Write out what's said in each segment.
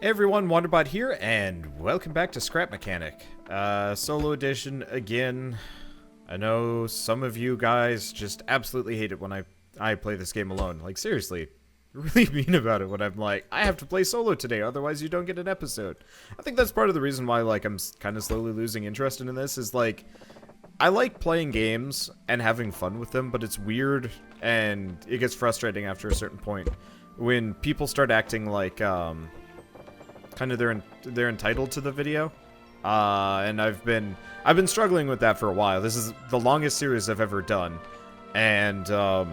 Hey everyone, Wanderbot here, and welcome back to Scrap Mechanic. Solo edition again. I know some of you guys just absolutely hate it when I play this game alone. Like, seriously, really mean about it when I'm like, I have to play solo today, otherwise you don't get an episode. I think that's part of the reason why, like, I'm kind of slowly losing interest in this, is, like, I like playing games and having fun with them, but it's weird, and it gets frustrating after a certain point when people start acting like, kind of they're entitled to the video, and I've been struggling with that for a while. This is the longest series I've ever done, and I've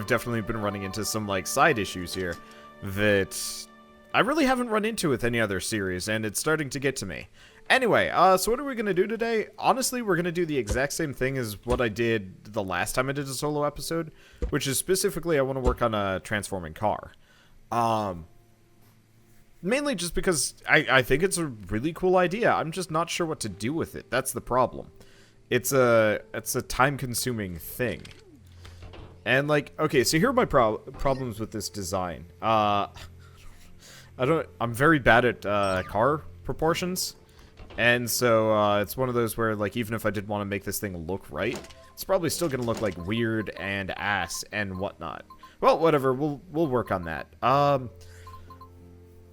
definitely been running into some like side issues here that I really haven't run into with any other series, and it's starting to get to me. Anyway, so what are we gonna do today? Honestly, we're gonna do the exact same thing as what I did the last time I did a solo episode, which is specifically I want to work on a transforming car. Mainly just because I think it's a really cool idea. I'm just not sure what to do with it. That's the problem. It's a time-consuming thing. And like, okay, so here are my problems with this design. I'm very bad at car proportions, and so it's one of those where, like, even if I did want to make this thing look right, it's probably still gonna look like weird and ass and whatnot. Well, whatever, we'll work on that.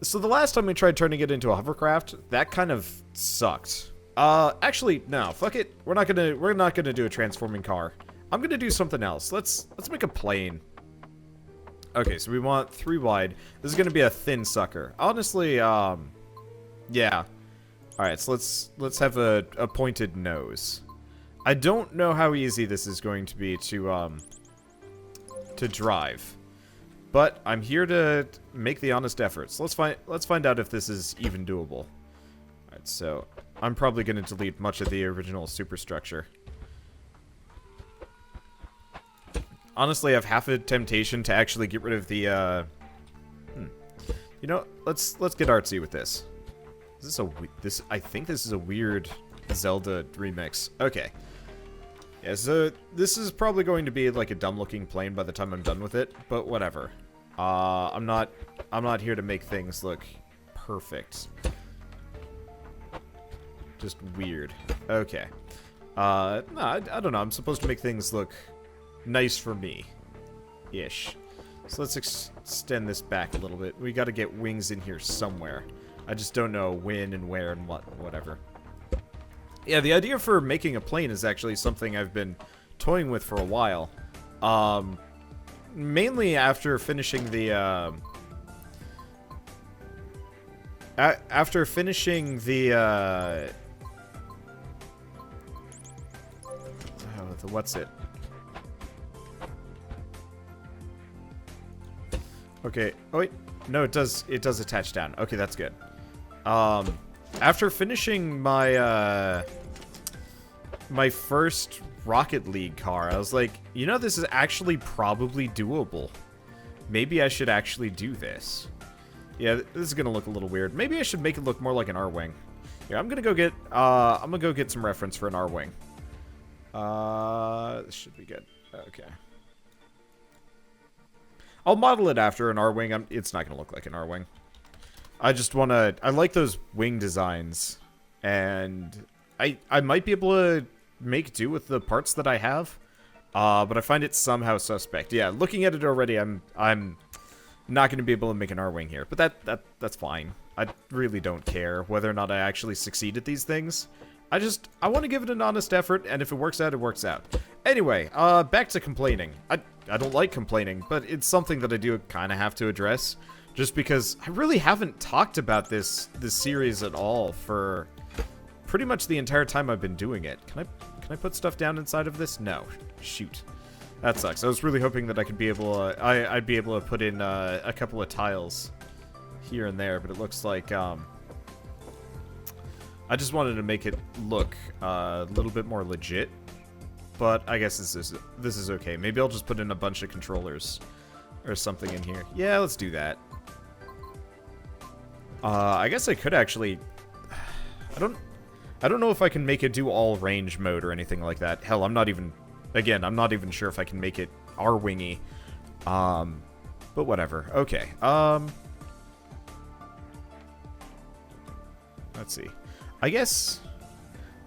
So the last time we tried turning it into a hovercraft, that kind of sucked. Actually, no, fuck it. We're not gonna do a transforming car. I'm gonna do something else. Let's make a plane. Okay, so we want 3 wide. This is gonna be a thin sucker. Honestly, yeah. Alright, so let's have a pointed nose. I don't know how easy this is going to be to drive, but I'm here to make the honest efforts. Let's find out if this is even doable. Alright, so I'm probably going to delete much of the original superstructure. Honestly, I have half a temptation to actually get rid of the You know, let's get artsy with this. Is this I think this is a weird Zelda remix. Okay. Yeah, so this is probably going to be like a dumb-looking plane by the time I'm done with it, but whatever. I'm not here to make things look perfect. Just weird. Okay. No, I don't know. I'm supposed to make things look nice for me, ish. So let's extend this back a little bit. We got to get wings in here somewhere. I just don't know when and where and whatever. Yeah, the idea for making a plane is actually something I've been toying with for a while. Mainly after finishing the, what's it? Okay, oh wait, no, it does attach down. Okay, that's good. After finishing my, my first Rocket League car, I was like, you know, this is actually probably doable. Maybe I should actually do this. Yeah, this is gonna look a little weird. Maybe I should make it look more like an Arwing. Yeah, I'm gonna go get some reference for an Arwing. This should be good. Okay. I'll model it after an Arwing. It's not gonna look like an Arwing. I just I like those wing designs, and I might be able to make do with the parts that I have, but I find it somehow suspect. Yeah, looking at it already, I'm not going to be able to make an Arwing here, but that's fine. I really don't care whether or not I actually succeed at these things. I want to give it an honest effort, and if it works out, it works out. Anyway, back to complaining. I don't like complaining, but it's something that I do kind of have to address. Just because I really haven't talked about this series at all for pretty much the entire time I've been doing it. Can I put stuff down inside of this? No. Shoot. That sucks. I was really hoping that I could be able I'd be able to put in a couple of tiles here and there, but it looks like I just wanted to make it look a little bit more legit. But I guess this is okay. Maybe I'll just put in a bunch of controllers or something in here. Yeah, let's do that. I guess I could actually... I don't know if I can make it do all range mode or anything like that. Hell, I'm not even... Again, I'm not even sure if I can make it Arwingy. But whatever. Okay. Let's see. I guess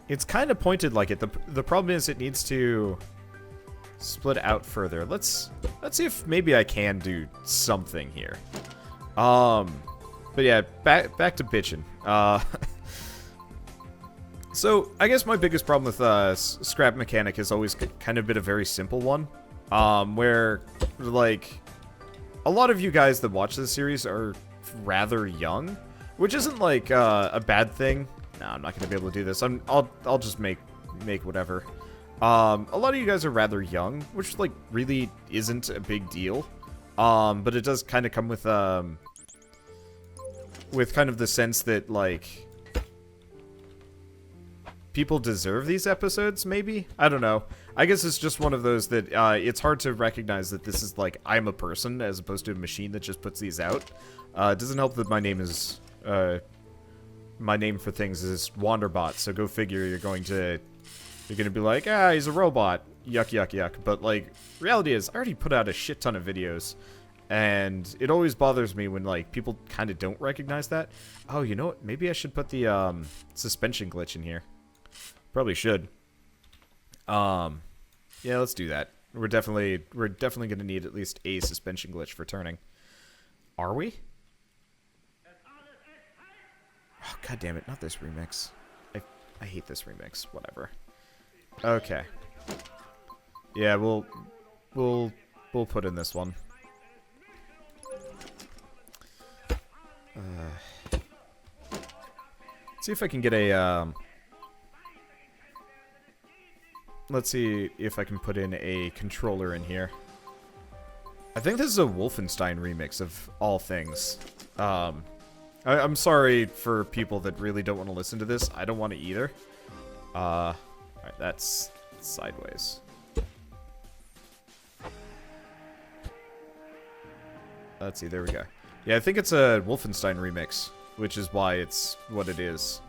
it's kind of pointed like it. The problem is it needs to split out further. Let's see if maybe I can do something here. But yeah, back to bitching. So I guess my biggest problem with scrap mechanic has always kind of been a very simple one, where like a lot of you guys that watch this series are rather young, which isn't like a bad thing. No, I'm not gonna be able to do this. I'll just make whatever. A lot of you guys are rather young, which like really isn't a big deal. But it does kind of come with kind of the sense that like people deserve these episodes, maybe? I don't know. I guess it's just one of those that it's hard to recognize that this is like I'm a person as opposed to a machine that just puts these out. It doesn't help that my name is my name for things is Wanderbots, so go figure you're gonna be like, ah, he's a robot. Yuck, yuck, yuck. But like, reality is I already put out a shit ton of videos, and it always bothers me when like people kind of don't recognize that. Oh, you know what? Maybe I should put the suspension glitch in here. Probably should. Yeah, let's do that. We're definitely gonna need at least a suspension glitch for turning. Are we? Oh, God damn it! Not this remix. I hate this remix. Whatever. Okay. Yeah, we'll put in this one. See if I can get a let's see if I can put in a controller in here. I think this is a Wolfenstein remix of all things. I'm sorry for people that really don't want to listen to this. I don't want to either. Alright, that's sideways. Let's see, there we go. Yeah, I think it's a Wolfenstein remix, which is why it's what it is.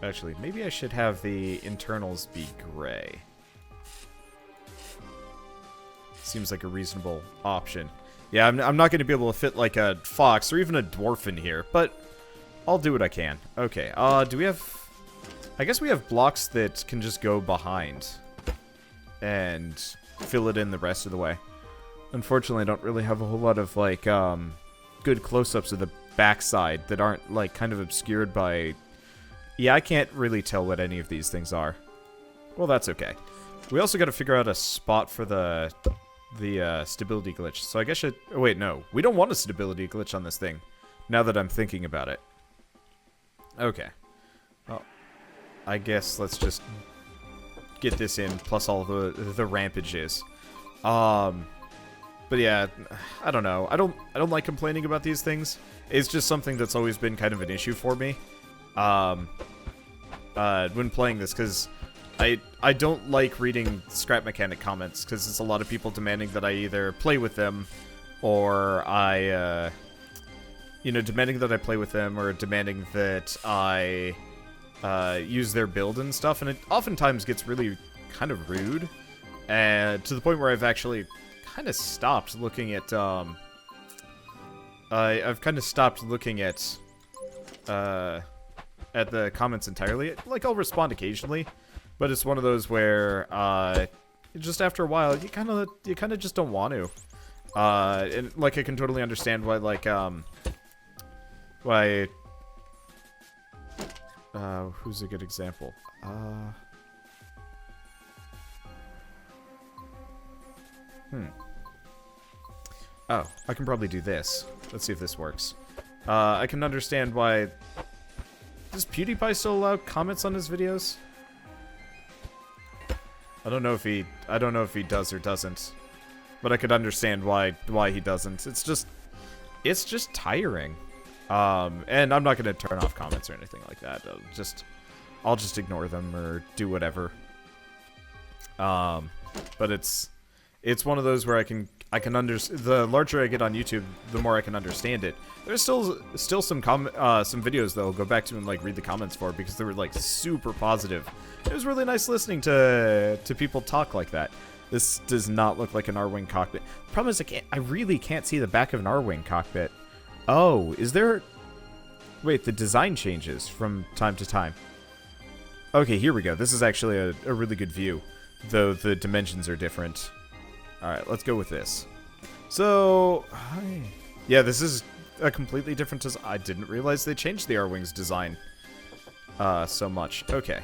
Actually, maybe I should have the internals be gray. Seems like a reasonable option. Yeah, I'm not going to be able to fit like a fox or even a dwarf in here, but I'll do what I can. Okay, do we have... I guess we have blocks that can just go behind and fill it in the rest of the way. Unfortunately, I don't really have a whole lot of, like, good close-ups of the backside that aren't, like, kind of obscured by... Yeah, I can't really tell what any of these things are. Well, that's okay. We also got to figure out a spot for the stability glitch. So I guess oh, wait, no. We don't want a stability glitch on this thing, now that I'm thinking about it. Okay. Well, I guess let's just get this in, plus all the rampages. But yeah, I don't know. I don't like complaining about these things. It's just something that's always been kind of an issue for me. When playing this, because I don't like reading scrap mechanic comments, because it's a lot of people demanding that I either play with them, or demanding that I play with them, or demanding that I use their build and stuff, and it oftentimes gets really kind of rude, and to the point where I've actually kind of stopped looking at, I've kind of stopped looking at the comments entirely. Like, I'll respond occasionally, but it's one of those where, just after a while, you kind of just don't want to. And, like, I can totally understand why, like, who's a good example? Oh, I can probably do this. Let's see if this works. I can understand why... Does PewDiePie still allow comments on his videos? I don't know if he does or doesn't. But I could understand why he doesn't. It's just tiring. And I'm not gonna turn off comments or anything like that. I'll just ignore them or do whatever. But it's one of those where I can understand. The larger I get on YouTube, the more I can understand it. There's still some videos that I'll go back to and like read the comments for, because they were like super positive. It was really nice listening to people talk like that. This does not look like an Arwing cockpit. Problem is, I really can't see the back of an Arwing cockpit. Oh, is there... Wait, the design changes from time to time. Okay, here we go. This is actually a really good view, though the dimensions are different. Alright, let's go with this. So, yeah, this is a completely different design. I didn't realize they changed the Arwing's design so much. Okay,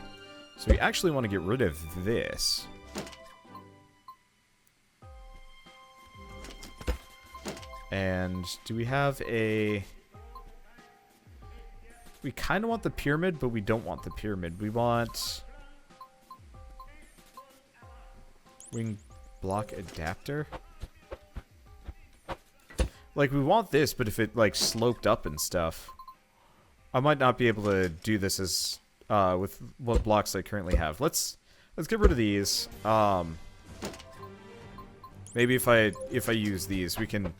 so we actually want to get rid of this. And do we have a... We kind of want the pyramid, but we don't want the pyramid. We want... Wing block adapter? Like, we want this, but if it, like, sloped up and stuff... I might not be able to do this as... with what blocks I currently have. Let's get rid of these. Maybe if I use these, we can...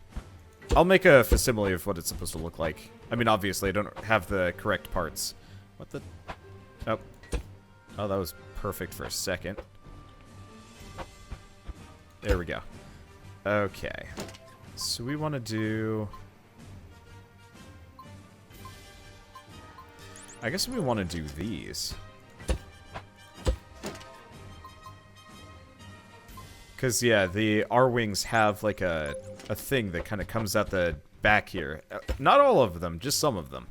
I'll make a facsimile of what it's supposed to look like. I mean, obviously, I don't have the correct parts. What the... Oh. Oh, that was perfect for a second. There we go. Okay. So we want to do... I guess we want to do these. Because, yeah, the R-Wings have, like, a thing that kind of comes out the back here. Not all of them, just some of them.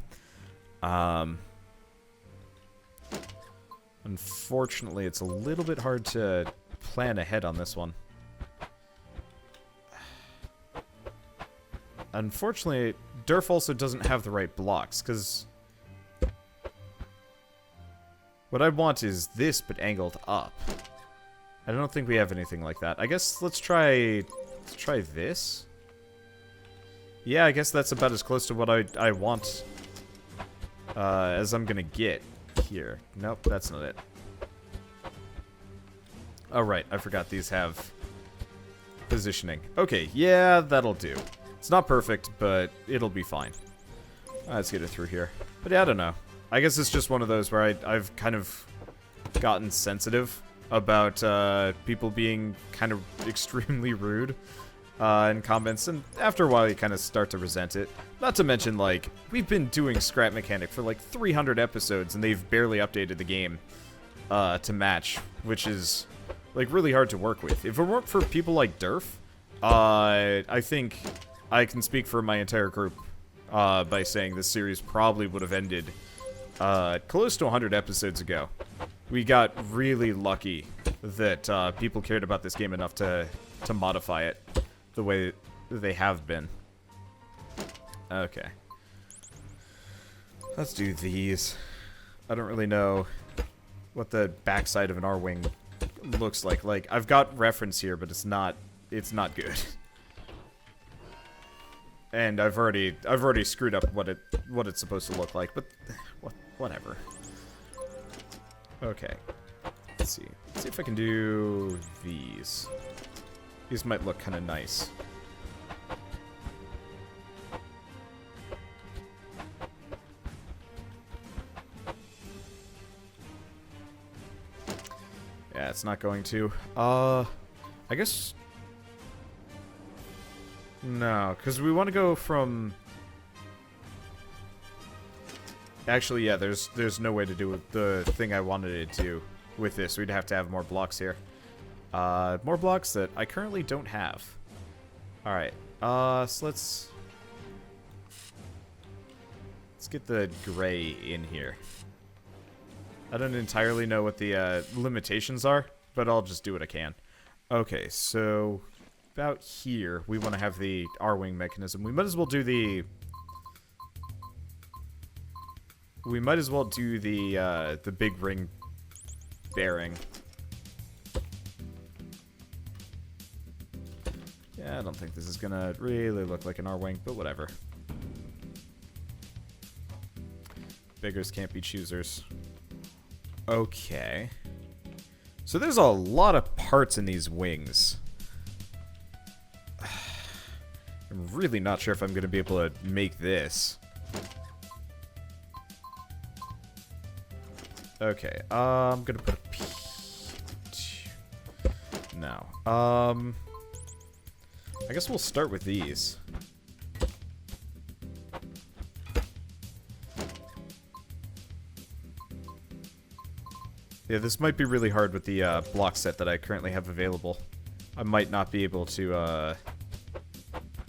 Unfortunately, it's a little bit hard to plan ahead on this one. Unfortunately, Durf also doesn't have the right blocks, because... What I want is this, but angled up. I don't think we have anything like that. I guess let's try this. Yeah, I guess that's about as close to what I want as I'm gonna get here. Nope, that's not it. Oh, right, I forgot these have positioning. Okay, yeah, that'll do. It's not perfect, but it'll be fine. Let's get it through here. But yeah, I don't know. I guess it's just one of those where I've kind of gotten sensitive about people being kind of extremely rude in comments, and after a while you kind of start to resent it. Not to mention, like, we've been doing Scrap Mechanic for like 300 episodes, and they've barely updated the game to match, which is like really hard to work with. If it weren't for people like Durf, I think I can speak for my entire group by saying this series probably would have ended close to 100 episodes ago. We got really lucky that people cared about this game enough to modify it the way they have been. Okay. Let's do these. I don't really know what the backside of an R-Wing looks like. Like, I've got reference here, but it's not good. And I've already screwed up what it's supposed to look like, but whatever. Okay. Let's see. Let's see if I can do these. These might look kind of nice. Yeah, it's not going to. I guess... No, because we want to go from... Actually, yeah, there's no way to do the thing I wanted it to with this. We'd have to have more blocks here. More blocks that I currently don't have. Alright, so let's get the gray in here. I don't entirely know what the limitations are, but I'll just do what I can. Okay, so about here, we want to have the R-Wing mechanism. We might as well do the... We might as well do the big ring bearing. Yeah, I don't think this is gonna really look like an R-Wing, but whatever. Beggars can't be choosers. Okay. So there's a lot of parts in these wings. I'm really not sure if I'm gonna be able to make this. Okay, I'm gonna put a P... No, now? I guess we'll start with these. Yeah, this might be really hard with the block set that I currently have available. I might not be able to,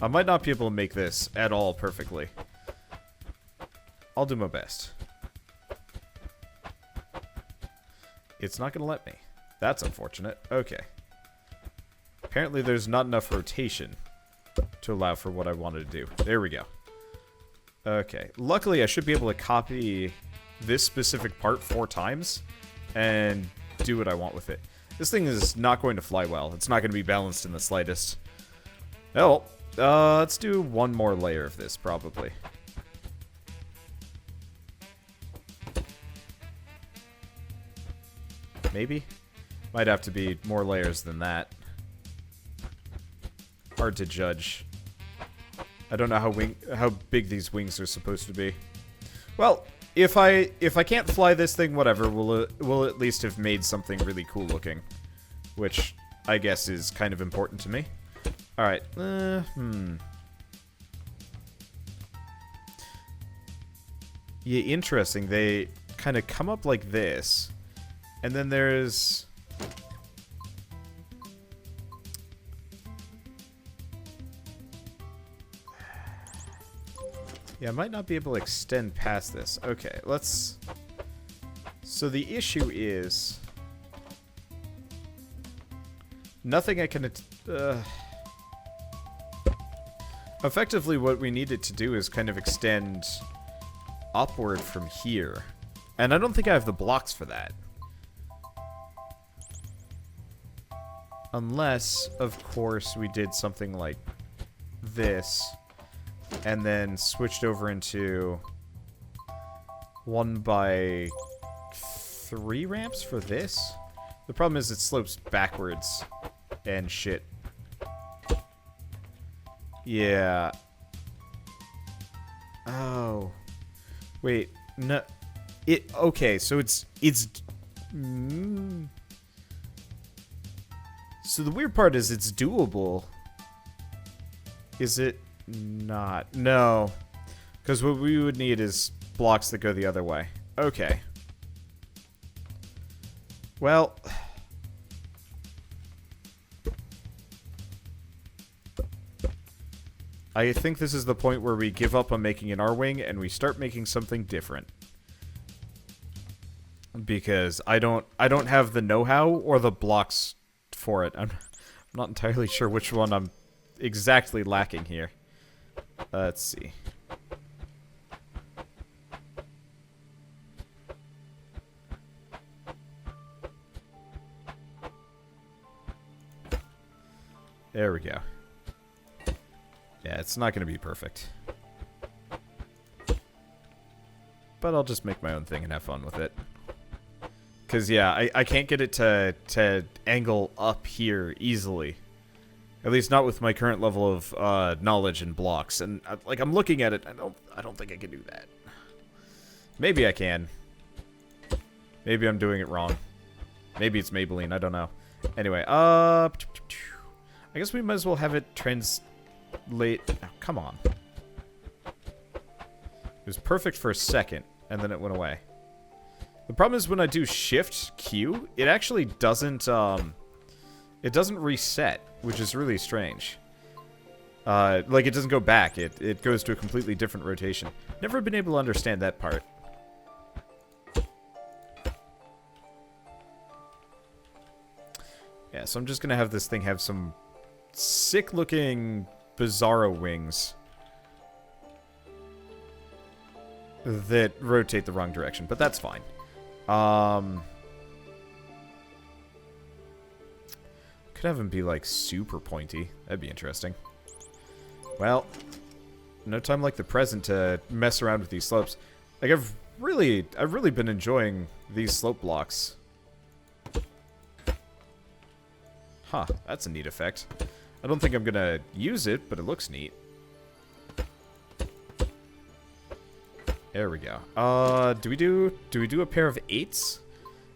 I might not be able to make this at all perfectly. I'll do my best. It's not going to let me. That's unfortunate. Okay. Apparently there's not enough rotation to allow for what I wanted to do. There we go. Okay. Luckily, I should be able to copy this specific part 4 times and do what I want with it. This thing is not going to fly well. It's not going to be balanced in the slightest. Well, let's do one more layer of this, probably. Maybe? Might have to be more layers than that. Hard to judge. I don't know how big these wings are supposed to be. Well, if I can't fly this thing, whatever, we'll at least have made something really cool looking, which I guess is kind of important to me. All right. Yeah, interesting. They kind of come up like this. And then there's... Yeah, I might not be able to extend past this. Okay, let's... So the issue is... Nothing I can... Effectively, what we needed to do is kind of extend upward from here. And I don't think I have the blocks for that. Unless, of course, we did something like this, and then switched over into 1x3 ramps for this. The problem is it slopes backwards and shit. Yeah. Oh. Wait, no. Okay, so it's... So the weird part is it's doable. Is it not? No. Because what we would need is blocks that go the other way. Okay. Well. I think this is the point where we give up on making an Arwing and we start making something different. Because I don't have the know-how or the blocks for it. I'm not entirely sure which one I'm exactly lacking here. Let's see. There we go. Yeah, it's not going to be perfect. But I'll just make my own thing and have fun with it. Because, yeah, I can't get it to angle up here easily. At least not with my current level of knowledge and blocks. And, like, I'm looking at it, I don't think I can do that. Maybe I can. Maybe I'm doing it wrong. Maybe it's Maybelline, I don't know. Anyway, I guess we might as well have it translate... Oh, come on. It was perfect for a second, and then it went away. The problem is when I do Shift Q, it actually doesn't, it doesn't reset, which is really strange. Like, it doesn't go back. It goes to a completely different rotation. Never been able to understand that part. Yeah, so I'm just gonna have this thing have some sick-looking bizarro wings that rotate the wrong direction, but that's fine. Could have him be, like, super pointy. That'd be interesting. Well, no time like the present to mess around with these slopes. Like, I've really been enjoying these slope blocks. Huh, that's a neat effect. I don't think I'm gonna use it, but it looks neat. There we go. Do we do a pair of 8s?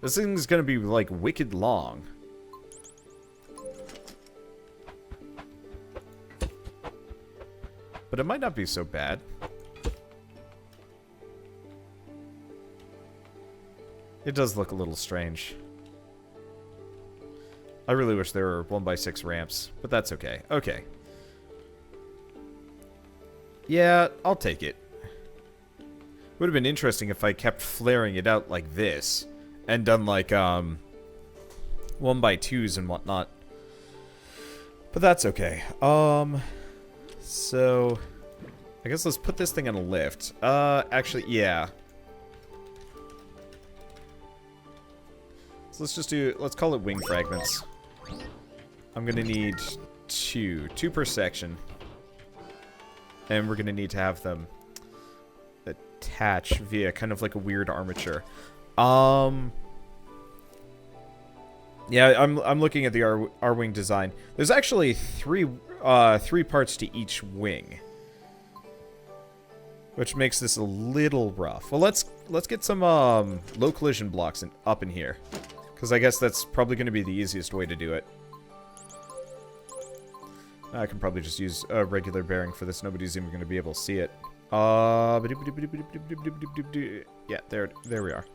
This thing's gonna be, like, wicked long. but it might not be so bad. It does look a little strange. I really wish there were 1x6 ramps, but that's okay. Okay. Yeah, I'll take it. Would have been interesting if I kept flaring it out like this and done like 1x2s and whatnot. But that's okay. So I guess let's put this thing on a lift. Actually, yeah. So let's just do, let's call it wing fragments. I'm gonna need two per section. And we're gonna need to have them attach via kind of like a weird armature. Yeah, I'm looking at the Arwing design. There's actually three parts to each wing, which makes this a little rough. Well, let's get some low collision blocks up in here, because I guess that's probably going to be the easiest way to do it. I can probably just use a regular bearing for this. Nobody's even going to be able to see it. Yeah, there we are.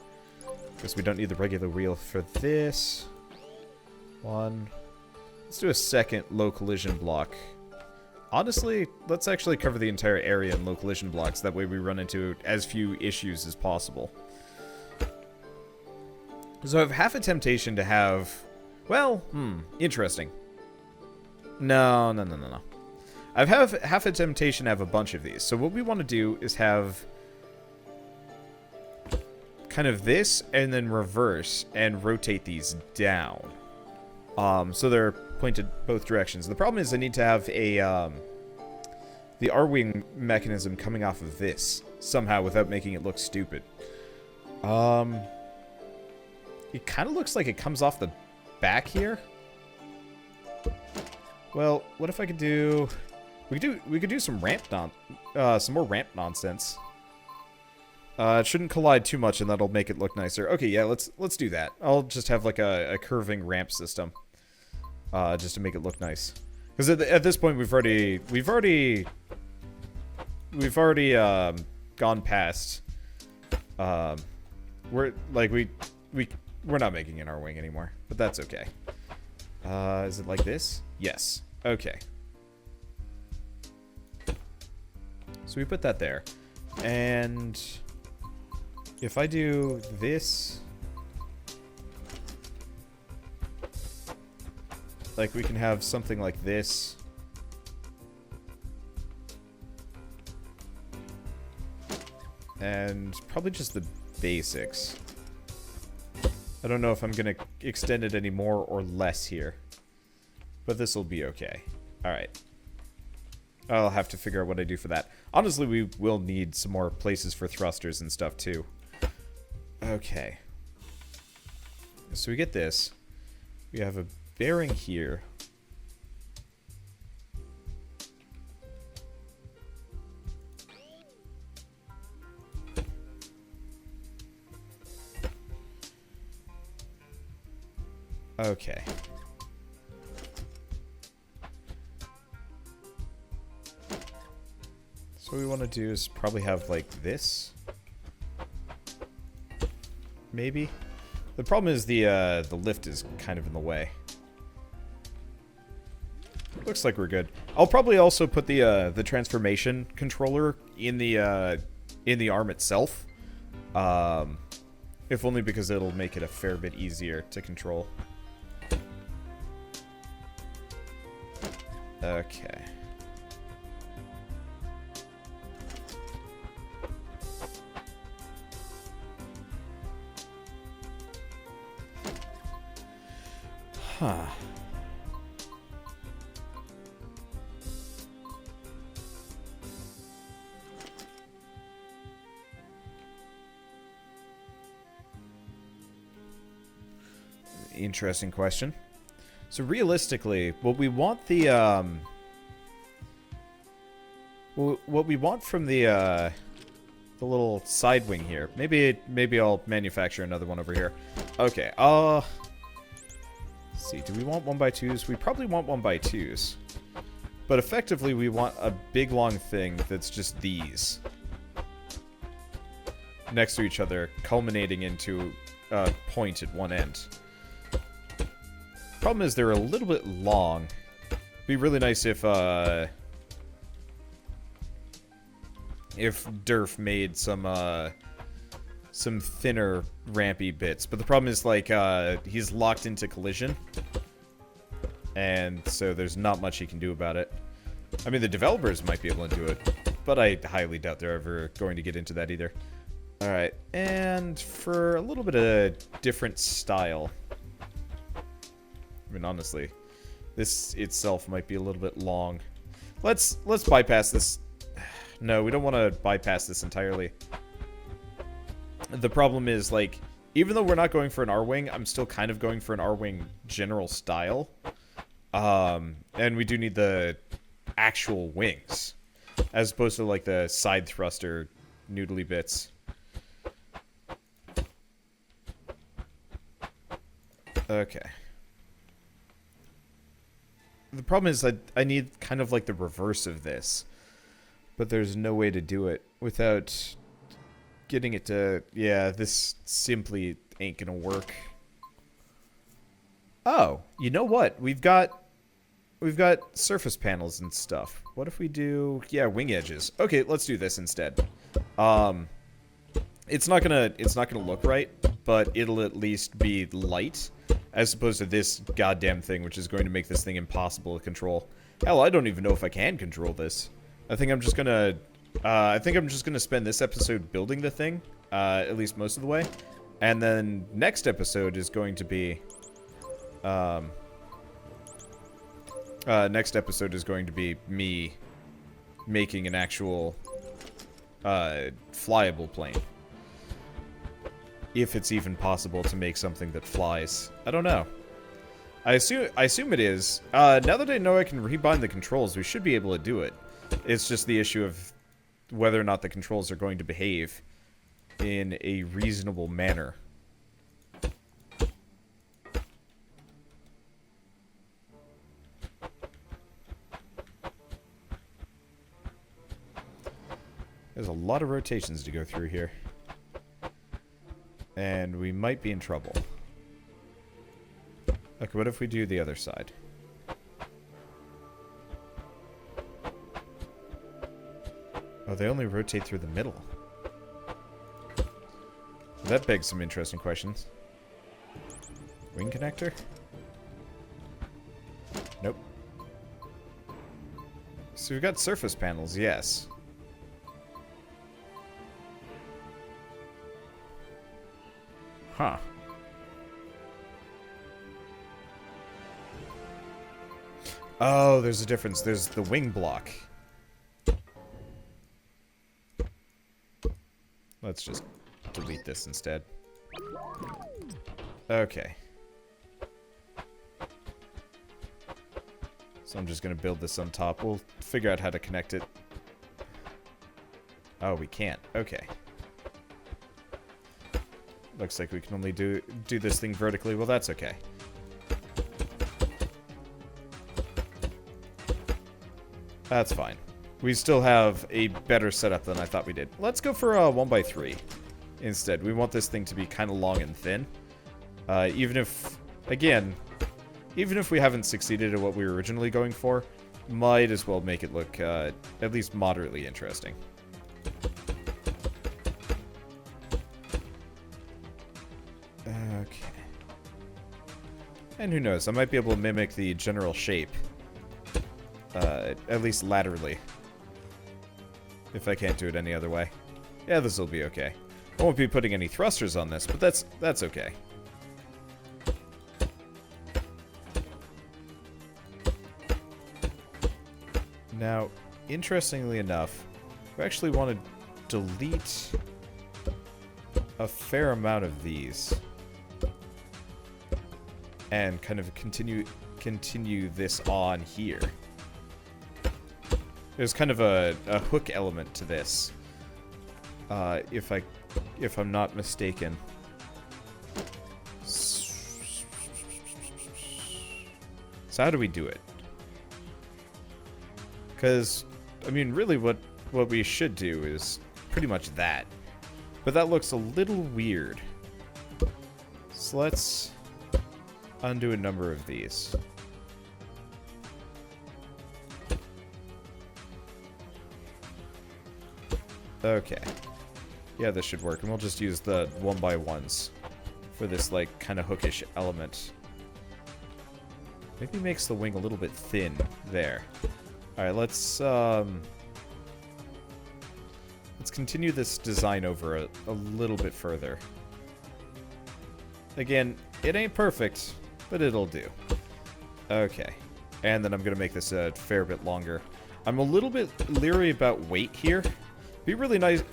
Guess we don't need the regular wheel for this. One. Let's do a second low collision block. Honestly, let's actually cover the entire area in low collision blocks. That way we run into as few issues as possible. So I have half a temptation to have... Well, interesting. No. I have half a temptation to have a bunch of these. So what we want to do is have kind of this and then reverse and rotate these down. So they're pointed both directions. The problem is I need to have a the Arwing mechanism coming off of this somehow without making it look stupid. It kind of looks like it comes off the back here. Well, what if I could do... We could do some some more ramp nonsense. It shouldn't collide too much, and that'll make it look nicer. Okay, yeah, let's do that. I'll just have like a curving ramp system, just to make it look nice. Because at this point, we've already gone past. We're not making an Arwing anymore, but that's okay. Is it like this? Yes. Okay. So we put that there. And if I do this, like we can have something like this. And probably just the basics. I don't know if I'm going to extend it any more or less here. But this will be okay. Alright. I'll have to figure out what I do for that. Honestly, we will need some more places for thrusters and stuff, too. Okay. So we get this. We have a bearing here. Okay. So what we want to do is probably have like this. Maybe. The problem is the lift is kind of in the way. Looks like we're good. I'll probably also put the transformation controller in the arm itself. If only because it'll make it a fair bit easier to control. Okay. Huh. Interesting question. So realistically, what we want what we want from the little side wing here. Maybe I'll manufacture another one over here. Okay. Let's see. Do we want 1x2s? We probably want 1x2s. But effectively, we want a big, long thing that's just these. Next to each other, culminating into a point at one end. Problem is, they're a little bit long. It'd be really nice if Durf made some thinner, rampy bits. But the problem is, like, he's locked into collision. And so there's not much he can do about it. I mean, the developers might be able to do it, but I highly doubt they're ever going to get into that either. Alright, and for a little bit of different style. I mean, honestly, this itself might be a little bit long. Let's bypass this. No, we don't want to bypass this entirely. The problem is, like, even though we're not going for an Arwing, I'm still kind of going for an Arwing general style. And we do need the actual wings, as opposed to, like, the side thruster noodly bits. Okay. The problem is I need kind of like the reverse of this. But there's no way to do it without getting it to... Yeah, this simply ain't gonna work. Oh, you know what? We've got surface panels and stuff. What if we do... Yeah, wing edges. Okay, let's do this instead. It's not gonna look right, but it'll at least be light. As opposed to this goddamn thing, which is going to make this thing impossible to control. Hell, I don't even know if I can control this. I think I'm just gonna spend this episode building the thing, at least most of the way. And then next episode is going to be, me making an actual, flyable plane. If it's even possible to make something that flies. I don't know. I assume it is. Now that I know I can rebind the controls, we should be able to do it. It's just the issue of whether or not the controls are going to behave in a reasonable manner. There's a lot of rotations to go through here. And we might be in trouble. Okay, what if we do the other side? Oh, they only rotate through the middle. That begs some interesting questions. Wing connector? Nope. So we've got surface panels, yes. Huh. Oh, there's a difference. There's the wing block. Let's just delete this instead. Okay. So I'm just going to build this on top. We'll figure out how to connect it. Oh, we can't. Okay. Looks like we can only do this thing vertically. Well, that's okay. That's fine. We still have a better setup than I thought we did. Let's go for a 1x3 instead. We want this thing to be kind of long and thin. Even if we haven't succeeded at what we were originally going for, might as well make it look at least moderately interesting. Okay. And who knows, I might be able to mimic the general shape. At least laterally. If I can't do it any other way. Yeah, this will be okay. I won't be putting any thrusters on this, but that's okay. Now, interestingly enough, we actually want to delete a fair amount of these. And kind of continue this on here. There's kind of a hook element to this, if I'm not mistaken. So how do we do it? Because, I mean, really what we should do is pretty much that. But that looks a little weird. So let's undo a number of these. Okay. Yeah, this should work. And we'll just use the 1x1s for this, like, kind of hookish element. Maybe makes the wing a little bit thin there. Alright, let's continue this design over a little bit further. Again, it ain't perfect, but it'll do. Okay. And then I'm going to make this a fair bit longer. I'm a little bit leery about weight here. It'd be really nice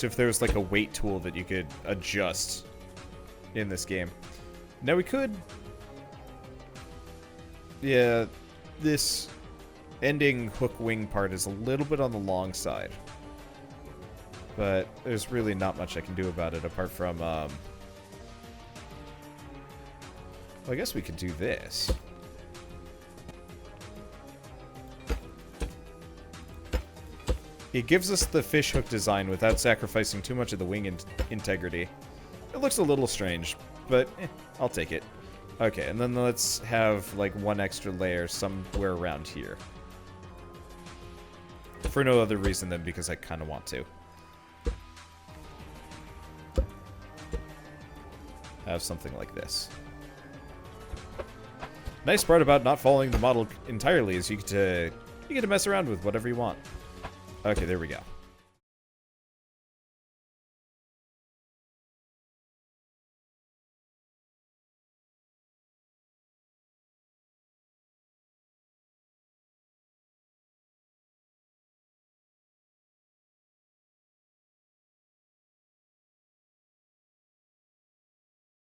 if there was like a weight tool that you could adjust in this game. Now we could... Yeah, this ending hook wing part is a little bit on the long side. But there's really not much I can do about it apart from, well, I guess we could do this. It gives us the fishhook design without sacrificing too much of the wing integrity. It looks a little strange, but I'll take it. Okay, and then let's have, like, one extra layer somewhere around here. For no other reason than because I kind of want to. Have something like this. Nice part about not following the model entirely is you get to mess around with whatever you want. Okay, there we go.